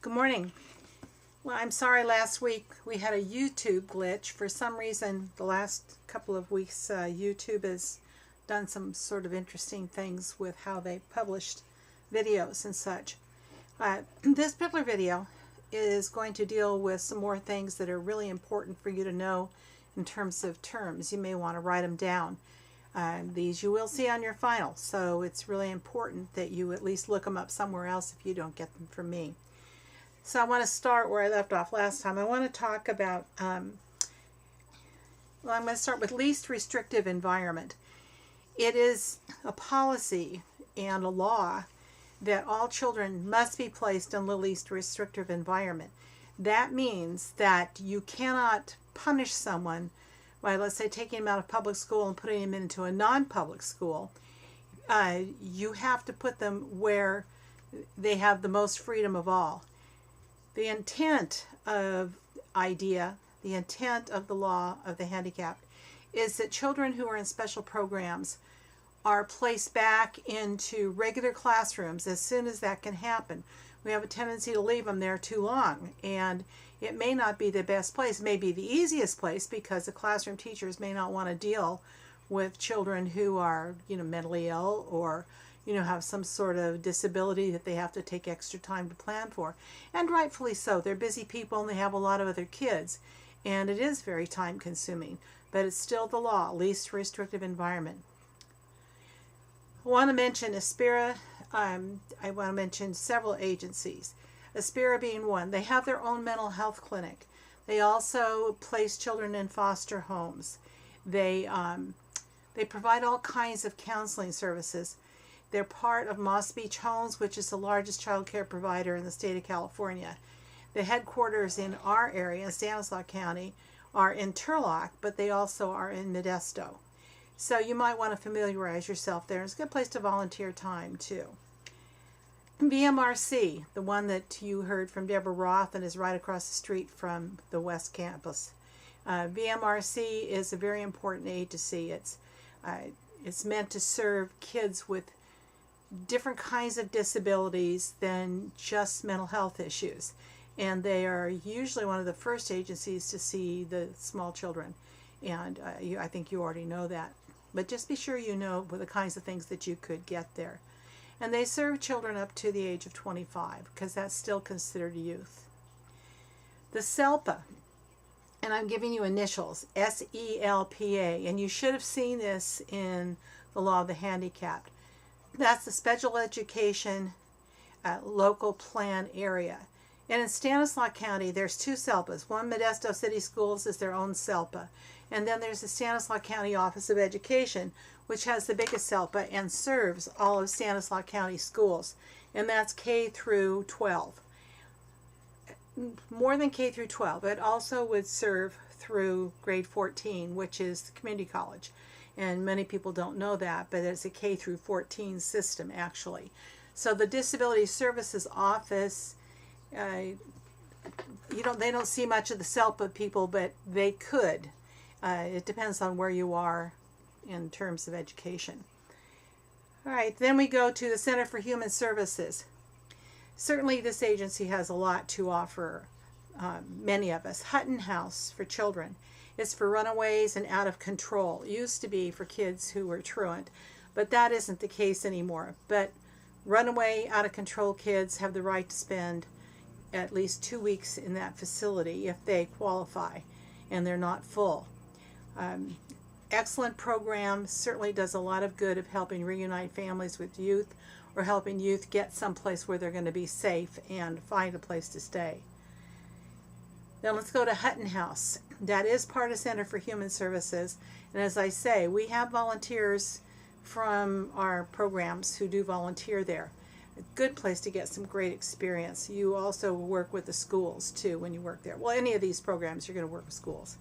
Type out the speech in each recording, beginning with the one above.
Good morning. Well, I'm sorry last week we had a YouTube glitch. For some reason, the last couple of weeks, YouTube has done some sort of interesting things with how they published videos and such. This particular video is going to deal with some more things that are really important for you to know in terms of terms. You may want to write them down. These you will see on your final, so it's really important that you at least look them up somewhere else if you don't get them from me. So I want to start where I left off last time. I want to talk about, I'm going to start with least restrictive environment. It is a policy and a law that all children must be placed in the least restrictive environment. That means that you cannot punish someone by, let's say, taking them out of public school and putting them into a non-public school. You have to put them where they have the most freedom of all. The intent of the intent of the law of the handicapped is that children who are in special programs are placed back into regular classrooms as soon as that can happen. We have a tendency to leave them there too long, and it may not be the best place. It may be the easiest place because the classroom teachers may not want to deal with children who are, mentally ill or have some sort of disability that they have to take extra time to plan for. And rightfully so. They're busy people and they have a lot of other kids. And it is very time consuming. But it's still the law, least restrictive environment. I want to mention Aspira. I want to mention several agencies. Aspira being one. They have their own mental health clinic. They also place children in foster homes. They provide all kinds of counseling services. They're part of Moss Beach Homes, which is the largest child care provider in the state of California. The headquarters in our area, Stanislaus County, are in Turlock, but they also are in Modesto. So you might want to familiarize yourself there. It's a good place to volunteer time, too. VMRC, the one that you heard from Deborah Roth and is right across the street from the West Campus. VMRC is a very important agency. It's meant to serve kids with different kinds of disabilities than just mental health issues, and they are usually one of the first agencies to see the small children, and I think you already know that, but just be sure you know the kinds of things that you could get there. And they serve children up to the age of 25 because that's still considered youth. The SELPA, and I'm giving you initials, SELPA, and you should have seen this in the Law of the Handicapped. That's the Special Education Local Plan Area. And in Stanislaus County, there's two SELPAs. One, Modesto City Schools, is their own SELPA. And then there's the Stanislaus County Office of Education, which has the biggest SELPA and serves all of Stanislaus County schools. And that's K through 12. More than K through 12. It also would serve through grade 14, which is the community college. And many people don't know that, but it's a K through 14 system, actually. So the Disability Services Office, they don't see much of the SELPA people, but they could. It depends on where you are in terms of education. All right, then we go to the Center for Human Services. Certainly this agency has a lot to offer many of us. Hutton House for children. It's for runaways and out of control. It used to be for kids who were truant, but that isn't the case anymore. But runaway, out of control kids have the right to spend at least 2 weeks in that facility if they qualify and they're not full. Excellent program, certainly does a lot of good of helping reunite families with youth or helping youth get someplace where they're going to be safe and find a place to stay. Now let's go to Hutton House. That is part of Center for Human Services. And as I say, we have volunteers from our programs who do volunteer there. A good place to get some great experience. You also work with the schools too when you work there. Well, any of these programs, you're going to work with schools.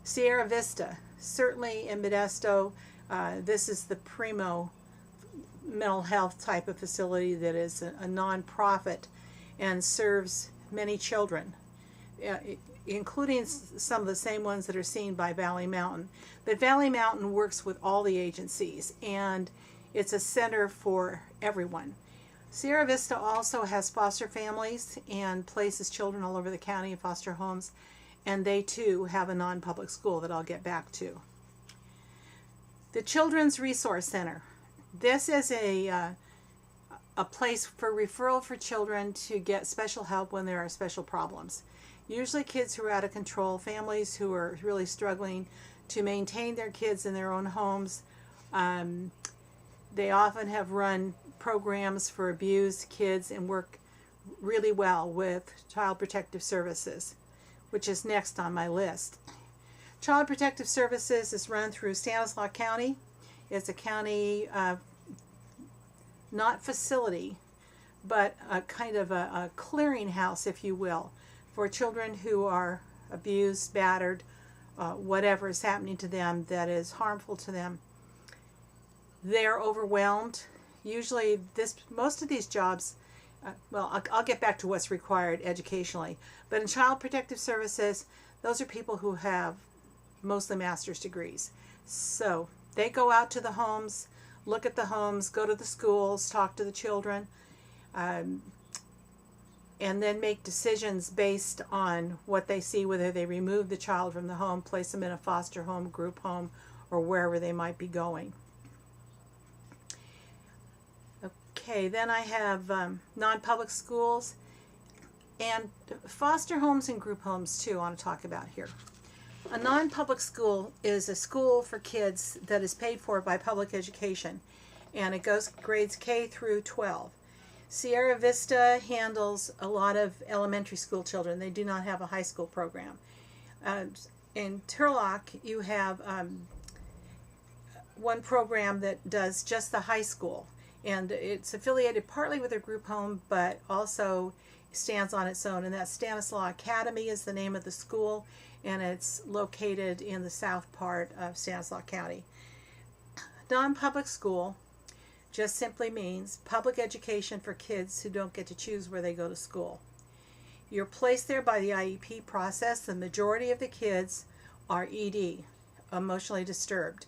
Sierra Vista, certainly in Modesto, this is the primo mental health type of facility that is a non-profit and serves many children, including some of the same ones that are seen by Valley Mountain. But Valley Mountain works with all the agencies, and it's a center for everyone. Sierra Vista also has foster families and places children all over the county in foster homes, and they too have a non-public school that I'll get back to. The Children's Resource Center. This is a place for referral for children to get special help when there are special problems. Usually kids who are out of control, families who are really struggling to maintain their kids in their own homes. They often have run programs for abused kids and work really well with Child Protective Services, which is next on my list. Child Protective Services is run through Stanislaus County. It's a county, not facility, but a kind of a clearinghouse, if you will, for children who are abused, battered, whatever is happening to them that is harmful to them. They're overwhelmed. Usually most of these jobs, I'll get back to what's required educationally, but in Child Protective Services, those are people who have mostly master's degrees. So they go out to the homes, look at the homes, go to the schools, talk to the children, and then make decisions based on what they see, whether they remove the child from the home, place them in a foster home, group home, or wherever they might be going. Okay, then I have non-public schools and foster homes and group homes too I want to talk about here. A non-public school is a school for kids that is paid for by public education, and it goes grades K through 12. Sierra Vista handles a lot of elementary school children. They do not have a high school program. In Turlock, you have one program that does just the high school, and it's affiliated partly with a group home, but also stands on its own, and that's Stanislaus Academy is the name of the school, and it's located in the south part of Stanislaus County. Non-public school just simply means public education for kids who don't get to choose where they go to school. You're placed there by the IEP process. The majority of the kids are ED, emotionally disturbed,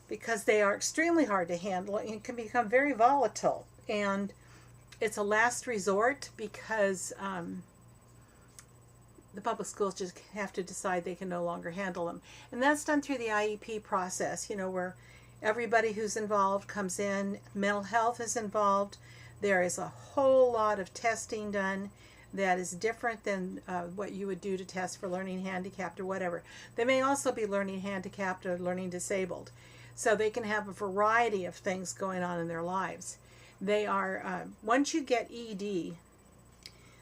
because they are extremely hard to handle and can become very volatile. And it's a last resort because the public schools just have to decide they can no longer handle them. And that's done through the IEP process, where everybody who's involved comes in. Mental health is involved. There is a whole lot of testing done that is different than what you would do to test for learning handicapped or whatever. They may also be learning handicapped or learning disabled. So they can have a variety of things going on in their lives. They are, once you get ED,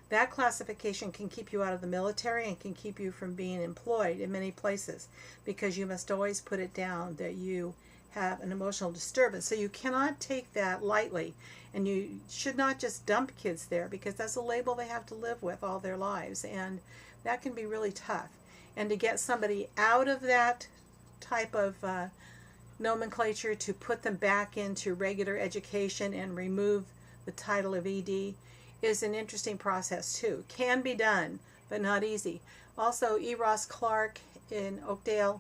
that classification can keep you out of the military and can keep you from being employed in many places, because you must always put it down that you have an emotional disturbance. So you cannot take that lightly, and you should not just dump kids there, because that's a label they have to live with all their lives, and that can be really tough. And to get somebody out of that type of nomenclature to put them back into regular education and remove the title of ED is an interesting process too. Can be done, but not easy. Also, E. Ross Clark in Oakdale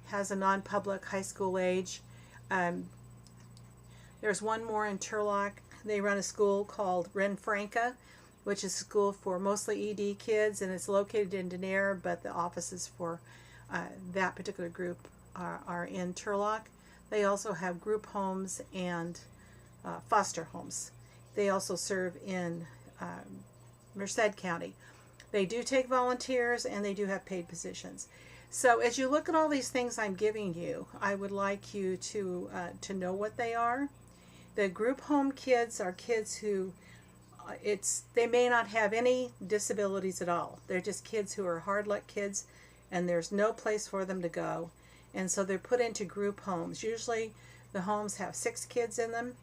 has a non-public high school age. There's one more in Turlock. They run a school called Renfranca, which is a school for mostly ED kids, and it's located in Denair, but the offices for that particular group are in Turlock. They also have group homes and foster homes. They also serve in Merced County. They do take volunteers, and they do have paid positions. So as you look at all these things I'm giving you, I would like you to know what they are. The group home kids are kids who they may not have any disabilities at all. They're just kids who are hard luck kids, and there's no place for them to go. And so they're put into group homes. Usually the homes have 6 kids in them,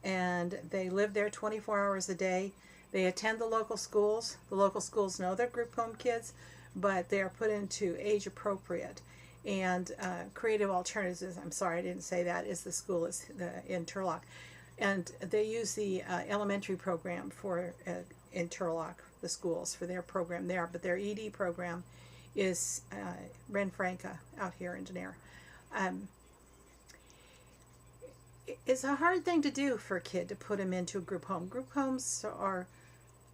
and they live there 24 hours a day. They attend the local schools. The local schools know they're group home kids, but they are put into age appropriate. And Creative Alternatives, I'm sorry I didn't say that, is the school in Turlock. And they use the elementary program for in Turlock, the schools, for their program there. But their ED program is Renfranca out here in Denair. It's a hard thing to do for a kid to put him into a group home. Group homes are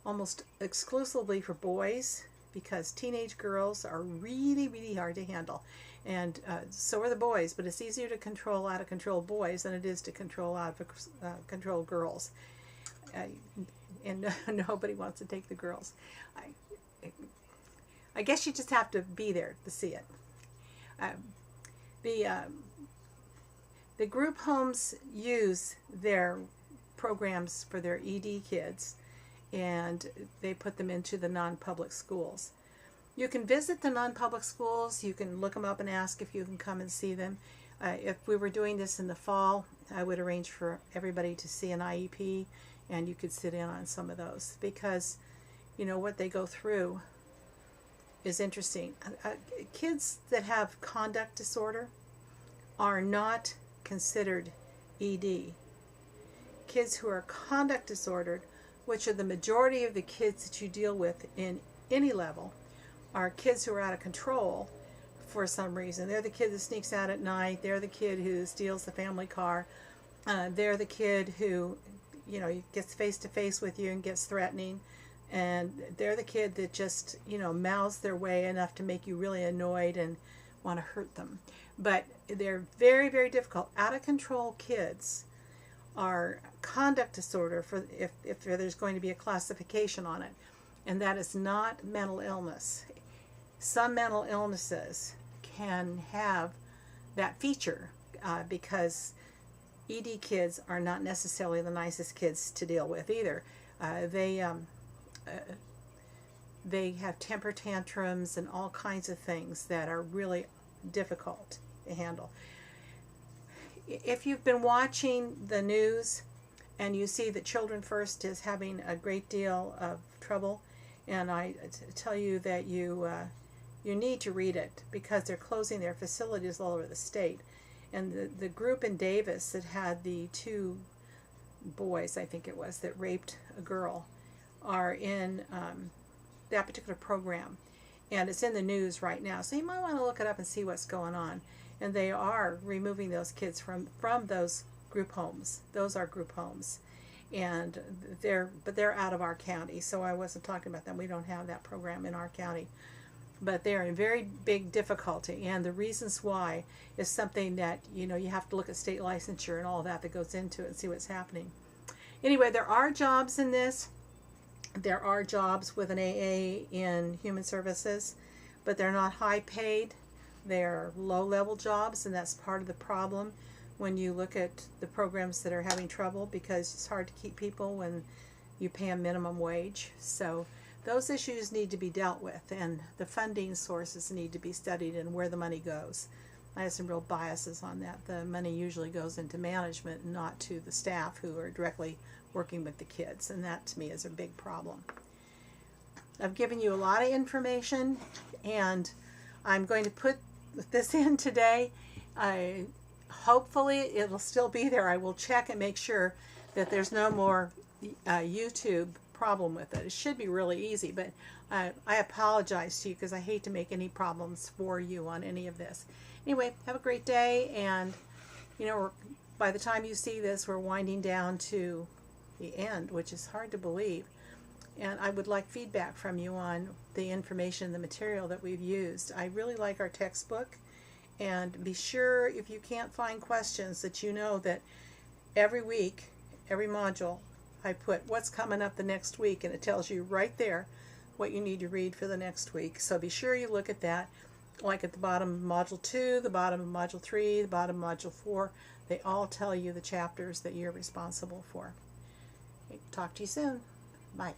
almost exclusively for boys because teenage girls are really, really hard to handle. And so are the boys, but it's easier to control out of control boys than it is to control out of control girls. And nobody wants to take the girls. I guess you just have to be there to see it. The group homes use their programs for their ED kids, and they put them into the non-public schools. You can visit the non-public schools. You can look them up and ask if you can come and see them. If we were doing this in the fall, I would arrange for everybody to see an IEP, and you could sit in on some of those because, you know, what they go through is interesting. Kids that have conduct disorder are not considered ED. Kids who are conduct disordered, which are the majority of the kids that you deal with in any level, are kids who are out of control for some reason. They're the kid that sneaks out at night. They're the kid who steals the family car. They're the kid who, you know, gets face to face with you and gets threatening. And they're the kid that just, you know, mouths their way enough to make you really annoyed and want to hurt them. But they're very, very difficult. Out of control kids are conduct disorder for if there's going to be a classification on it. And that is not mental illness. Some mental illnesses can have that feature because ED kids are not necessarily the nicest kids to deal with either. They have temper tantrums and all kinds of things that are really difficult to handle. If you've been watching the news and you see that Children First is having a great deal of trouble, and I tell you that you need to read it because they're closing their facilities all over the state. And the group in Davis that had the 2 boys, I think it was, that raped a girl are in that particular program. And it's in the news right now. So you might want to look it up and see what's going on. And they are removing those kids from those group homes. Those are group homes. And they're out of our county. So I wasn't talking about them. We don't have that program in our county. But they're in very big difficulty. And the reasons why is something that, you know, you have to look at state licensure and all that goes into it and see what's happening. Anyway, there are jobs in this. There are jobs with an AA in human services, but they're not high paid. They're low level jobs, and that's part of the problem when you look at the programs that are having trouble because it's hard to keep people when you pay a minimum wage. So those issues need to be dealt with, and the funding sources need to be studied and where the money goes. I have some real biases on that. The money usually goes into management, not to the staff who are directly working with the kids, and that to me is a big problem. I've given you a lot of information, and I'm going to put this in today. Hopefully it'll still be there. I will check and make sure that there's no more YouTube problem with it. It should be really easy, but I apologize to you because I hate to make any problems for you on any of this. Anyway, have a great day, and you know, by the time you see this, we're winding down to the end, which is hard to believe. And I would like feedback from you on the information, the material that we've used. I really like our textbook, and be sure if you can't find questions that you know that every week, every module, I put what's coming up the next week, and it tells you right there what you need to read for the next week. So be sure you look at that, like at the bottom of Module 2, the bottom of Module 3, the bottom of Module 4. They all tell you the chapters that you're responsible for. Talk to you soon. Bye.